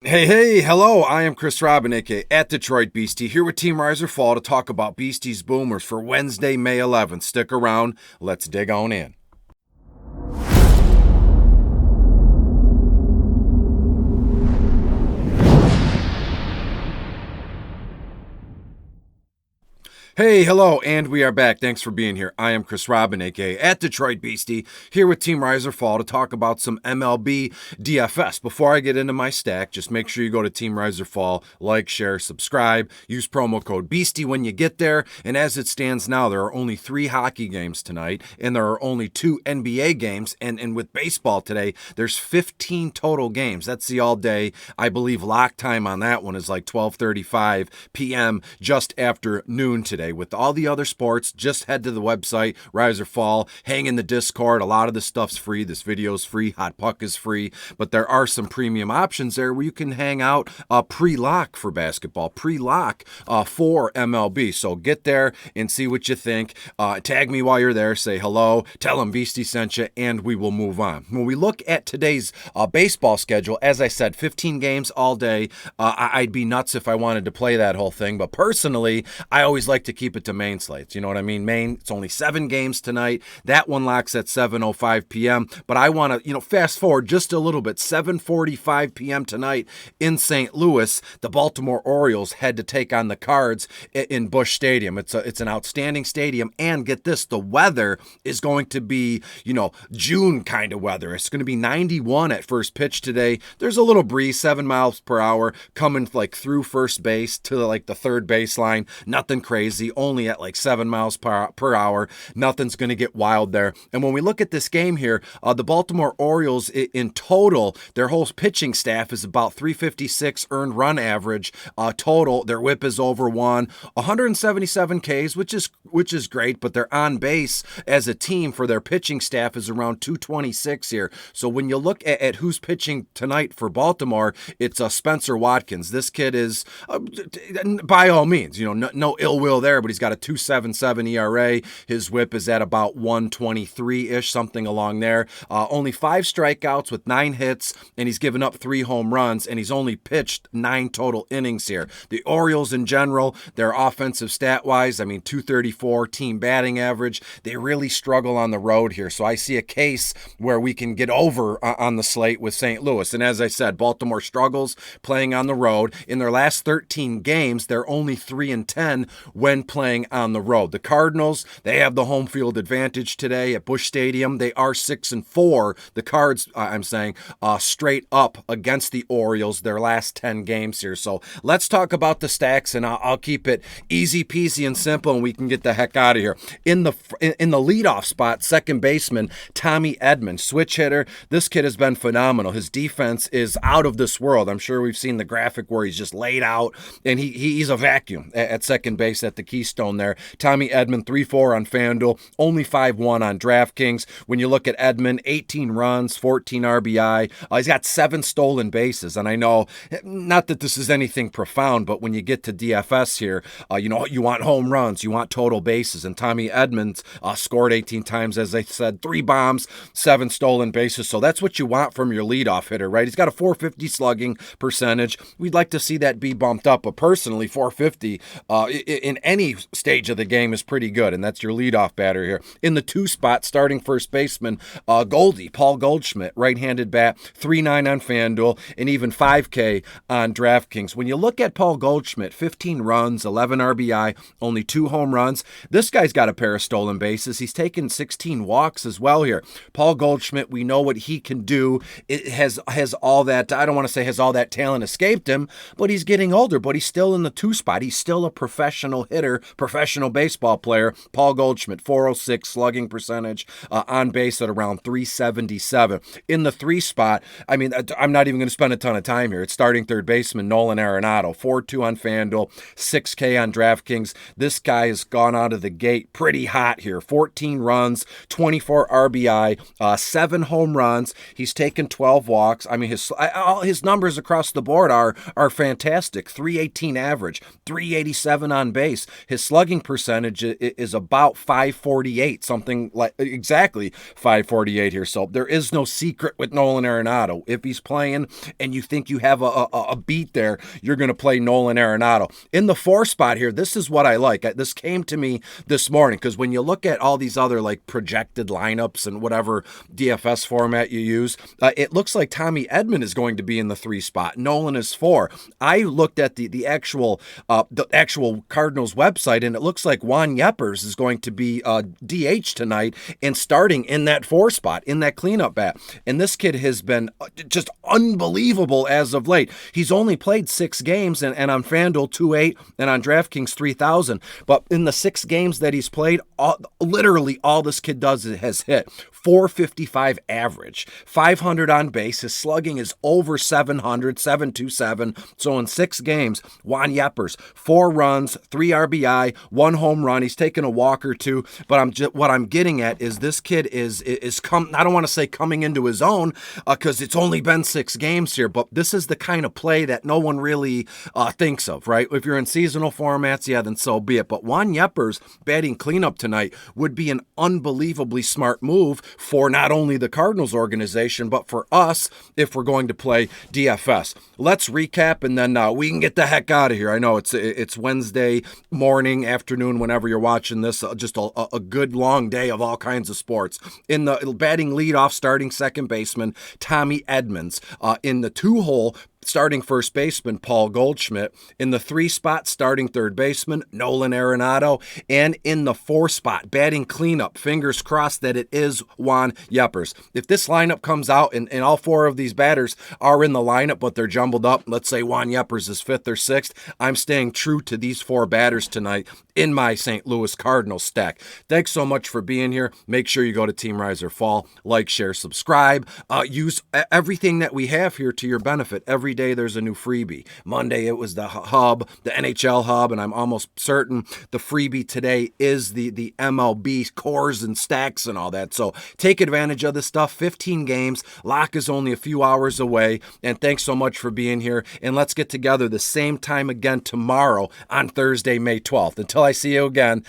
Hey, hello, I am Chris Robin, aka at Detroit Beastie, here with Team Rise or Fall to talk about Beastie's Boomers for Wednesday, May 11th. Stick around, let's dig on in. Hey, hello, and we are back. Thanks for being here. I am Chris Robin, aka at Detroit Beastie, here with Team Rise or Fall to talk about some MLB DFS. Before I get into my stack, just make sure you go to Team Rise or Fall, like, share, subscribe, use promo code Beastie when you get there. And as it stands now, there are only 3 hockey games tonight, and there are only 2 NBA games. And with baseball today, there's 15 total games. That's the all day. I believe lock time on that one is like 12:35 p.m. just after noon today. With all the other sports, just head to the website, Rise or Fall, hang in the Discord. A lot of this stuff's free. This video's free. Hot Puck is free. But there are some premium options there where you can hang out pre-lock for basketball, pre-lock for MLB. So get there and see what you think. Tag me while you're there. Say hello. Tell them Beastie sent you, and we will move on. When we look at today's baseball schedule, as I said, 15 games all day. I'd be nuts if I wanted to play that whole thing. But personally, I always like to keep it to main slates. You know what I mean? Main, it's only 7 games tonight. That one locks at 7:05 p.m. But I want to, fast forward just a little bit. 7:45 p.m. tonight in St. Louis, the Baltimore Orioles head to take on the Cards in Busch Stadium. It's an outstanding stadium. And get this, the weather is going to be, June kind of weather. It's going to be 91 at first pitch today. There's a little breeze, 7 miles per hour, coming like through first base to like the third baseline. Nothing crazy, only at like 7 miles per hour. Nothing's going to get wild there. And when we look at this game here, the Baltimore Orioles in total, their whole pitching staff is about 356 earned run average total. Their whip is over 177 Ks, which is great, but their on base as a team for their pitching staff is around 226 here. So when you look at who's pitching tonight for Baltimore, it's Spencer Watkins. This kid is, by all means, no ill will there, but he's got a 2.77 ERA. His whip is at about 123-ish, something along there. Only 5 strikeouts with 9 hits, and he's given up 3 home runs, and he's only pitched 9 total innings here. The Orioles in general, their offensive stat-wise, 234 team batting average. They really struggle on the road here, so I see a case where we can get over on the slate with St. Louis. And as I said, Baltimore struggles playing on the road. In their last 13 games, they're only 3-10 when playing on the road. The Cardinals, they have the home field advantage today at Busch Stadium. They are 6-4. The Cards, straight up against the Orioles their last 10 games here. So let's talk about the stacks, and I'll keep it easy peasy and simple, and we can get the heck out of here. In the leadoff spot, second baseman Tommy Edmonds, switch hitter. This kid has been phenomenal. His defense is out of this world. I'm sure we've seen the graphic where he's just laid out, and he's a vacuum at second base at the Keystone there. Tommy Edman, 3-4 on FanDuel, only 5-1 on DraftKings. When you look at Edman, 18 runs, 14 RBI. He's got 7 stolen bases, and I know, not that this is anything profound, but when you get to DFS here, you want home runs, you want total bases, and Tommy Edmonds scored 18 times, as I said, 3 bombs, 7 stolen bases, so that's what you want from your leadoff hitter, right? He's got a 450 slugging percentage. We'd like to see that be bumped up, but personally, 450 in any stage of the game is pretty good, and that's your leadoff batter here. In the 2 spot, starting first baseman, Paul Goldschmidt, right-handed bat, 3.9 on FanDuel, and even 5K on DraftKings. When you look at Paul Goldschmidt, 15 runs, 11 RBI, only 2 home runs. This guy's got a pair of stolen bases. He's taken 16 walks as well here. Paul Goldschmidt, we know what he can do. It has all that, I don't want to say has all that talent escaped him, but he's getting older, but he's still in the 2 spot. He's still a professional hitter, professional baseball player. Paul Goldschmidt, 406 slugging percentage, on base at around 377. In the 3 spot, I'm not even going to spend a ton of time here. It's starting third baseman Nolan Aronado, 4.2 on FanDuel, 6K on DraftKings. This guy has gone out of the gate pretty hot here. 14 runs, 24 RBI, 7 home runs. He's taken 12 walks. His numbers across the board are fantastic. 318 average, 387 on base. His slugging percentage is about 548, something like exactly 548 here. So there is no secret with Nolan Arenado. If he's playing and you think you have a beat there, you're going to play Nolan Arenado. In the 4 spot here, this is what I like. This came to me this morning because when you look at all these other like projected lineups and whatever DFS format you use, it looks like Tommy Edmonds is going to be in the 3 spot. Nolan is 4. I looked at the actual Cardinals website, and it looks like Juan Yepers is going to be DH tonight and starting in that 4 spot, in that cleanup bat. And this kid has been just unbelievable as of late. He's only played 6 games, and on FanDuel 2.8 and on DraftKings 3,000. But in the 6 games that he's played, literally all this kid does has hit. 455 average, 500 on base. His slugging is over 700, 727. So in 6 games, Juan Yepers, 4 runs, 3 RBI, 1 home run. He's taken a walk or 2. But what I'm getting at is this kid is I don't want to say coming into his own because it's only been 6 games here. But this is the kind of play that no one really thinks of, right? If you're in seasonal formats, yeah, then so be it. But Juan Yepers batting cleanup tonight would be an unbelievably smart move for not only the Cardinals organization, but for us if we're going to play DFS. Let's recap, and then we can get the heck out of here. I know it's Wednesday morning, afternoon, whenever you're watching this. Just a good long day of all kinds of sports. In the batting leadoff, starting second baseman, Tommy Edmonds. In the 2-hole, starting first baseman, Paul Goldschmidt. In the 3 spot, starting third baseman, Nolan Arenado. And in the 4 spot, batting cleanup, fingers crossed that it is Juan Yepers. If this lineup comes out and all 4 of these batters are in the lineup, but they're jumbled up, let's say Juan Yepers is 5th or 6th, I'm staying true to these 4 batters tonight in my St. Louis Cardinals stack. Thanks so much for being here. Make sure you go to Team Rise or Fall, like, share, subscribe. Use everything that we have here to your benefit. Every day there's a new freebie. Monday it was the hub, the NHL hub, and I'm almost certain the freebie today is the MLB cores and stacks and all that. So take advantage of this stuff. 15 games. Lock is only a few hours away. And thanks so much for being here. And let's get together the same time again tomorrow on Thursday, May 12th. Until I see you again,